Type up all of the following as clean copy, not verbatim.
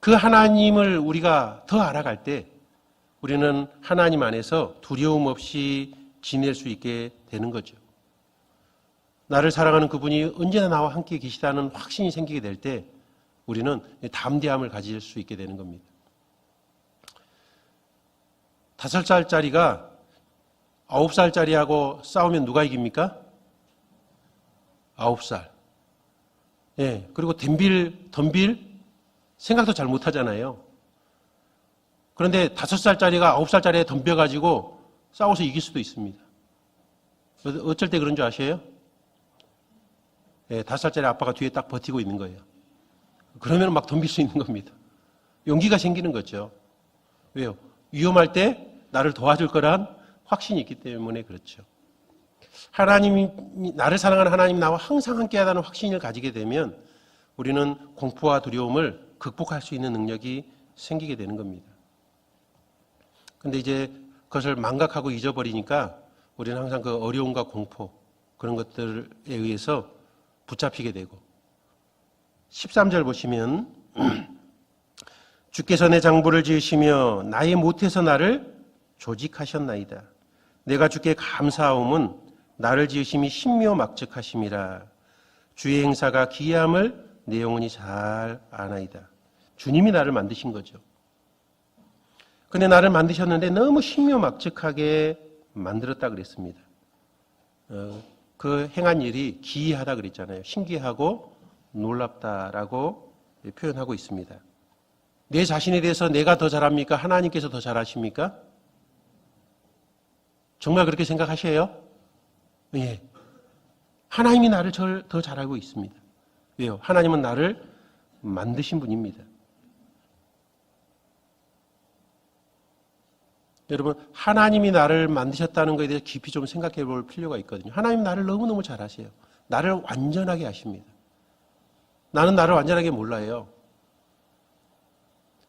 그 하나님을 우리가 더 알아갈 때 우리는 하나님 안에서 두려움 없이 지낼 수 있게 되는 거죠. 나를 사랑하는 그분이 언제나 나와 함께 계시다는 확신이 생기게 될 때 우리는 담대함을 가질 수 있게 되는 겁니다. 5살짜리가 9살짜리하고 싸우면 누가 이깁니까? 9살. 예, 그리고 덤빌 생각도 잘 못하잖아요. 그런데 5살짜리가 9살짜리에 덤벼가지고 싸워서 이길 수도 있습니다. 어쩔 때 그런 줄 아세요? 예, 5살짜리 아빠가 뒤에 딱 버티고 있는 거예요. 그러면 막 덤빌 수 있는 겁니다. 용기가 생기는 거죠. 왜요? 위험할 때 나를 도와줄 거란 확신이 있기 때문에 그렇죠. 하나님이, 나를 사랑하는 하나님이 나와 항상 함께하다는 확신을 가지게 되면 우리는 공포와 두려움을 극복할 수 있는 능력이 생기게 되는 겁니다. 근데 이제 그것을 망각하고 잊어버리니까 우리는 항상 그 어려움과 공포, 그런 것들에 의해서 붙잡히게 되고 13절 보시면 주께서 내 장부를 지으시며 나의 못에서 나를 조직하셨나이다. 내가 주께 감사하옴은 나를 지으심이 신묘막측하심이라. 주의 행사가 기이함을 내 영혼이 잘 아나이다. 주님이 나를 만드신 거죠. 근데 나를 만드셨는데 너무 신묘막측하게 만들었다 그랬습니다. 그 행한 일이 기이하다 그랬잖아요. 신기하고 놀랍다라고 표현하고 있습니다. 내 자신에 대해서 내가 더 잘합니까? 하나님께서 더 잘하십니까? 정말 그렇게 생각하세요? 예. 하나님이 나를 더 잘 알고 있습니다. 왜요? 하나님은 나를 만드신 분입니다. 여러분, 하나님이 나를 만드셨다는 것에 대해서 깊이 좀 생각해 볼 필요가 있거든요. 하나님 나를 너무너무 잘 아세요. 나를 완전하게 아십니다. 나는 나를 완전하게 몰라요.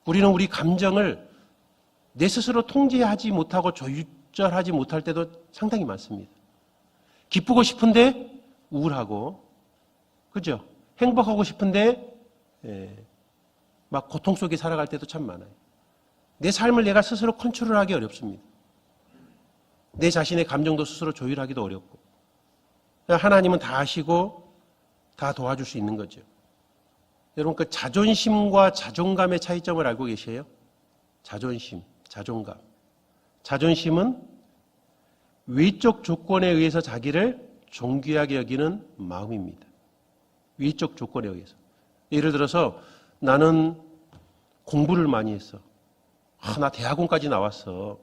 우리는 우리 감정을 내 스스로 통제하지 못하고 조절하지 못할 때도 상당히 많습니다. 기쁘고 싶은데 우울하고, 그죠? 행복하고 싶은데 막 고통 속에 살아갈 때도 참 많아요. 내 삶을 내가 스스로 컨트롤하기 어렵습니다. 내 자신의 감정도 스스로 조율하기도 어렵고. 하나님은 다 아시고 다 도와줄 수 있는 거죠. 여러분, 그 자존심과 자존감의 차이점을 알고 계세요? 자존심, 자존감. 자존심은 외적 조건에 의해서 자기를 존귀하게 여기는 마음입니다. 외적 조건에 의해서. 예를 들어서 나는 공부를 많이 했어. 나 대학원까지 나왔어.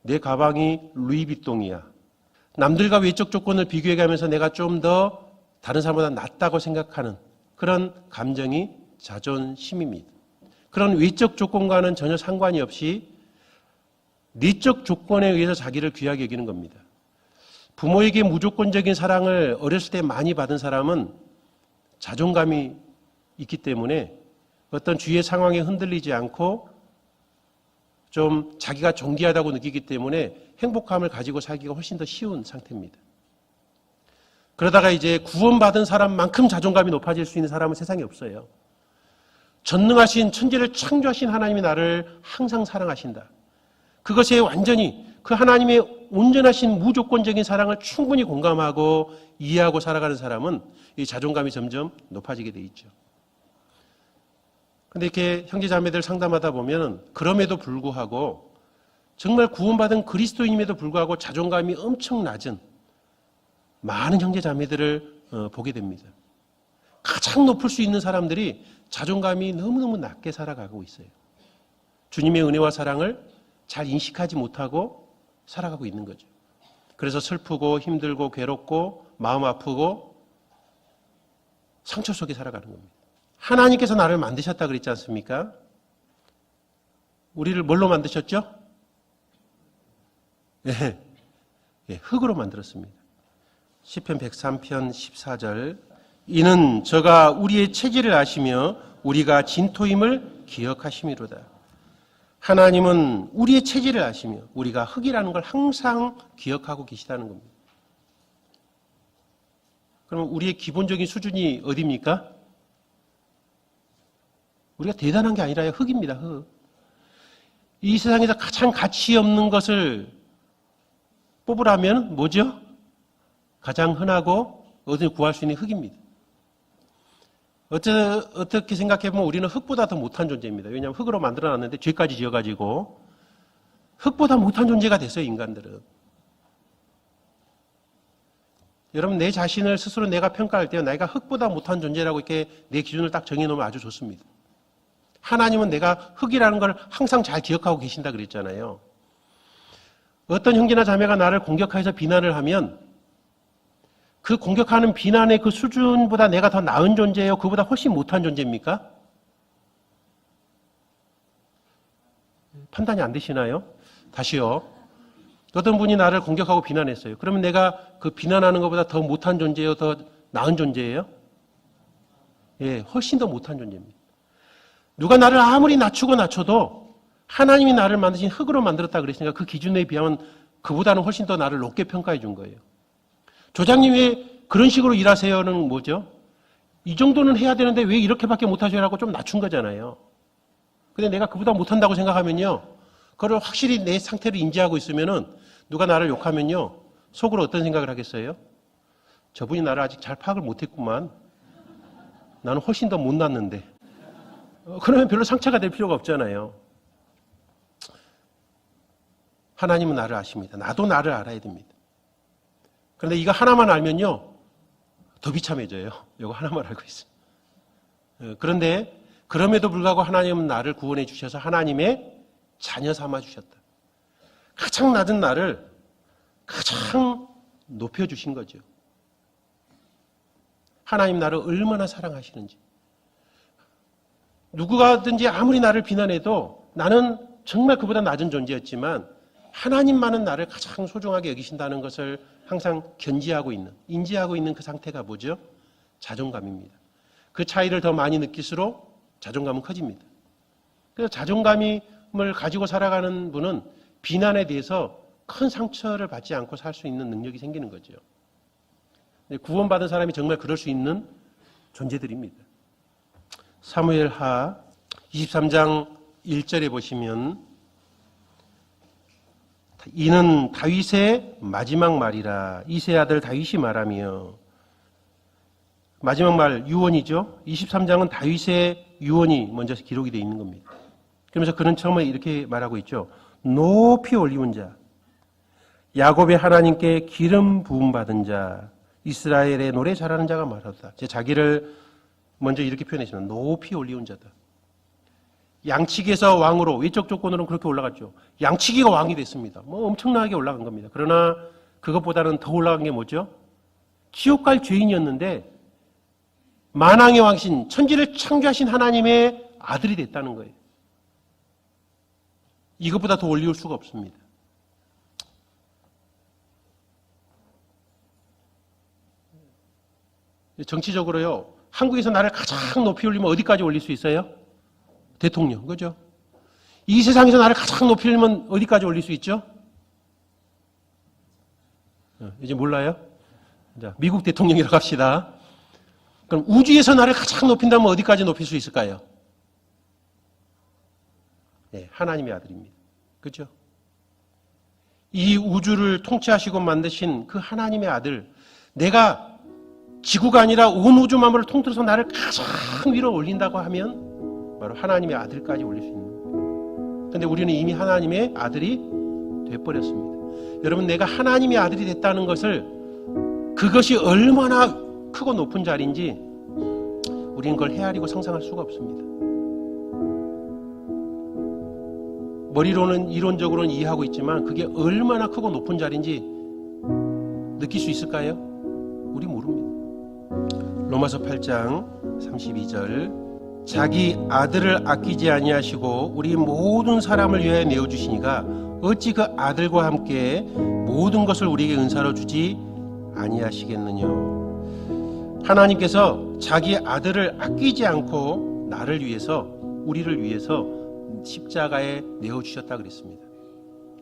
내 가방이 루이비통이야. 남들과 외적 조건을 비교해가면서 내가 좀 더 다른 사람보다 낫다고 생각하는 그런 감정이 자존심입니다. 그런 외적 조건과는 전혀 상관이 없이 내적 조건에 의해서 자기를 귀하게 여기는 겁니다. 부모에게 무조건적인 사랑을 어렸을 때 많이 받은 사람은 자존감이 있기 때문에 어떤 주위의 상황에 흔들리지 않고 좀 자기가 존귀하다고 느끼기 때문에 행복감을 가지고 살기가 훨씬 더 쉬운 상태입니다. 그러다가 이제 구원받은 사람만큼 자존감이 높아질 수 있는 사람은 세상에 없어요. 전능하신 천지를 창조하신 하나님이 나를 항상 사랑하신다. 그것에 완전히 그 하나님의 온전하신 무조건적인 사랑을 충분히 공감하고 이해하고 살아가는 사람은 이 자존감이 점점 높아지게 돼 있죠. 근데 이렇게 형제자매들 상담하다 보면 그럼에도 불구하고 정말 구원받은 그리스도인임에도 불구하고 자존감이 엄청 낮은 많은 형제자매들을 보게 됩니다. 가장 높을 수 있는 사람들이 자존감이 너무너무 낮게 살아가고 있어요. 주님의 은혜와 사랑을 잘 인식하지 못하고 살아가고 있는 거죠. 그래서 슬프고 힘들고 괴롭고 마음 아프고 상처 속에 살아가는 겁니다. 하나님께서 나를 만드셨다 그랬지 않습니까? 우리를 뭘로 만드셨죠? 흙으로 만들었습니다. 시편 103편 14절 이는 저가 우리의 체질을 아시며 우리가 진토임을 기억하심이로다. 하나님은 우리의 체질을 아시며 우리가 흙이라는 걸 항상 기억하고 계시다는 겁니다. 그럼 우리의 기본적인 수준이 어디입니까? 우리가 대단한 게 아니라 흙입니다. 흙. 이 세상에서 가장 가치 없는 것을 뽑으라면 뭐죠? 가장 흔하고 어디서 구할 수 있는 흙입니다. 어떻게 생각해보면 우리는 흙보다 더 못한 존재입니다. 왜냐하면 흙으로 만들어놨는데 죄까지 지어가지고 흙보다 못한 존재가 됐어요, 인간들은. 여러분, 내 자신을 스스로 내가 평가할 때 내가 흙보다 못한 존재라고 이렇게 내 기준을 딱 정해놓으면 아주 좋습니다. 하나님은 내가 흙이라는 걸 항상 잘 기억하고 계신다 그랬잖아요. 어떤 형제나 자매가 나를 공격해서 비난을 하면 그 공격하는 비난의 그 수준보다 내가 더 나은 존재예요? 그보다 훨씬 못한 존재입니까? 판단이 안 되시나요? 다시요. 어떤 분이 나를 공격하고 비난했어요. 그러면 내가 그 비난하는 것보다 더 못한 존재예요? 더 나은 존재예요? 예, 훨씬 더 못한 존재입니다. 누가 나를 아무리 낮춰도 하나님이 나를 만드신 흙으로 만들었다 그랬으니까 그 기준에 비하면 그보다는 훨씬 더 나를 높게 평가해 준 거예요. 조장님 왜 그런 식으로 일하세요는 뭐죠? 이 정도는 해야 되는데 왜 이렇게밖에 못하셔라고 좀 낮춘 거잖아요. 근데 내가 그보다 못한다고 생각하면요, 그걸 확실히 내 상태를 인지하고 있으면은 누가 나를 욕하면요, 속으로 어떤 생각을 하겠어요? 저분이 나를 아직 잘 파악을 못했구만. 나는 훨씬 더 못났는데. 그러면 별로 상처가 될 필요가 없잖아요. 하나님은 나를 아십니다. 나도 나를 알아야 됩니다. 그런데 이거 하나만 알면요, 더 비참해져요. 이거 하나만 알고 있어요. 그런데 그럼에도 불구하고 하나님은 나를 구원해 주셔서 하나님의 자녀 삼아 주셨다. 가장 낮은 나를 가장 높여주신 거죠. 하나님 나를 얼마나 사랑하시는지. 누구가든지 아무리 나를 비난해도 나는 정말 그보다 낮은 존재였지만 하나님만은 나를 가장 소중하게 여기신다는 것을 항상 견지하고 있는, 인지하고 있는 그 상태가 뭐죠? 자존감입니다. 그 차이를 더 많이 느낄수록 자존감은 커집니다. 그래서 자존감을 가지고 살아가는 분은 비난에 대해서 큰 상처를 받지 않고 살 수 있는 능력이 생기는 거죠. 구원받은 사람이 정말 그럴 수 있는 존재들입니다. 사무엘하 23장 1절에 보시면 이는 다윗의 마지막 말이라. 이새의 아들 다윗이 말하며. 마지막 말 유언이죠. 23장은 다윗의 유언이 먼저 기록이 되어 있는 겁니다. 그러면서 그는 처음에 이렇게 말하고 있죠. 높이 올리운 자, 야곱의 하나님께 기름 부음 받은 자, 이스라엘의 노래 잘하는 자가 말하다. 자기를 먼저 이렇게 표현했습니다. 높이 올리운 자다. 양치기에서 왕으로, 외적 조건으로는 그렇게 올라갔죠. 양치기가 왕이 됐습니다. 엄청나게 올라간 겁니다. 그러나 그것보다는 더 올라간 게 뭐죠? 지옥 갈 죄인이었는데 만왕의 왕신, 천지를 창조하신 하나님의 아들이 됐다는 거예요. 이것보다 더 올리울 수가 없습니다. 정치적으로요, 한국에서 나를 가장 높이 올리면 어디까지 올릴 수 있어요? 대통령, 그죠? 이 세상에서 나를 가장 높이 올리면 어디까지 올릴 수 있죠? 이제 몰라요? 자, 미국 대통령이라고 합시다. 그럼 우주에서 나를 가장 높인다면 어디까지 높일 수 있을까요? 네, 하나님의 아들입니다. 그죠? 이 우주를 통치하시고 만드신 그 하나님의 아들, 내가 지구가 아니라 온 우주 만물을 통틀어서 나를 가장 위로 올린다고 하면 바로 하나님의 아들까지 올릴 수 있는 거예요. 그런데 우리는 이미 하나님의 아들이 돼버렸습니다. 여러분, 내가 하나님의 아들이 됐다는 것을, 그것이 얼마나 크고 높은 자리인지 우리는 그걸 헤아리고 상상할 수가 없습니다. 머리로는 이론적으로는 이해하고 있지만 그게 얼마나 크고 높은 자리인지 느낄 수 있을까요? 우리 모릅니다. 로마서 8장 32절 자기 아들을 아끼지 아니하시고 우리 모든 사람을 위하여 내어주시니가 어찌 그 아들과 함께 모든 것을 우리에게 은사로 주지 아니하시겠느냐. 하나님께서 자기 아들을 아끼지 않고 나를 위해서, 우리를 위해서 십자가에 내어주셨다 그랬습니다.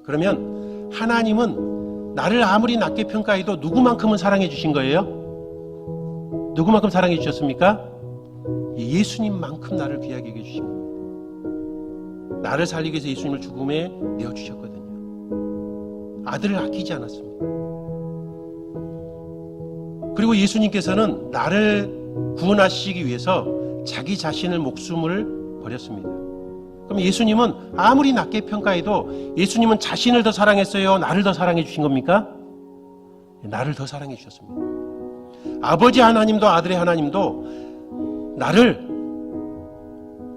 그러면 하나님은 나를 아무리 낮게 평가해도 누구만큼은 사랑해 주신 거예요? 누구만큼 사랑해 주셨습니까? 예수님만큼 나를 귀하게 여겨주신 겁니다. 나를 살리기 위해서 예수님을 죽음에 내어주셨거든요. 아들을 아끼지 않았습니다. 그리고 예수님께서는 나를 구원하시기 위해서 자기 자신을 목숨을 버렸습니다. 그럼 예수님은 아무리 낮게 평가해도 예수님은 자신을 더 사랑했어요? 나를 더 사랑해 주신 겁니까? 나를 더 사랑해 주셨습니다. 아버지 하나님도 아들의 하나님도 나를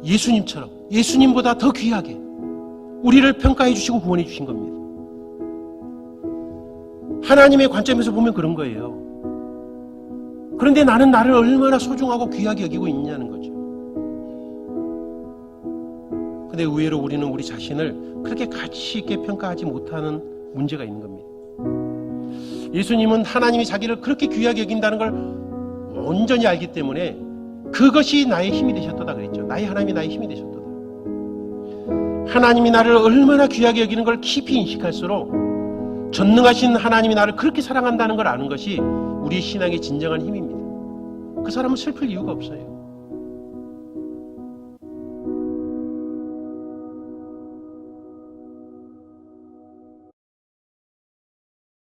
예수님처럼, 예수님보다 더 귀하게 우리를 평가해 주시고 구원해 주신 겁니다. 하나님의 관점에서 보면 그런 거예요. 그런데 나는 나를 얼마나 소중하고 귀하게 여기고 있냐는 거죠. 근데 의외로 우리는 우리 자신을 그렇게 가치 있게 평가하지 못하는 문제가 있는 겁니다. 예수님은 하나님이 자기를 그렇게 귀하게 여긴다는 걸 온전히 알기 때문에 그것이 나의 힘이 되셨도다 그랬죠. 나의 하나님이 나의 힘이 되셨도다. 하나님이 나를 얼마나 귀하게 여기는 걸 깊이 인식할수록 전능하신 하나님이 나를 그렇게 사랑한다는 걸 아는 것이 우리 신앙의 진정한 힘입니다. 그 사람은 슬플 이유가 없어요.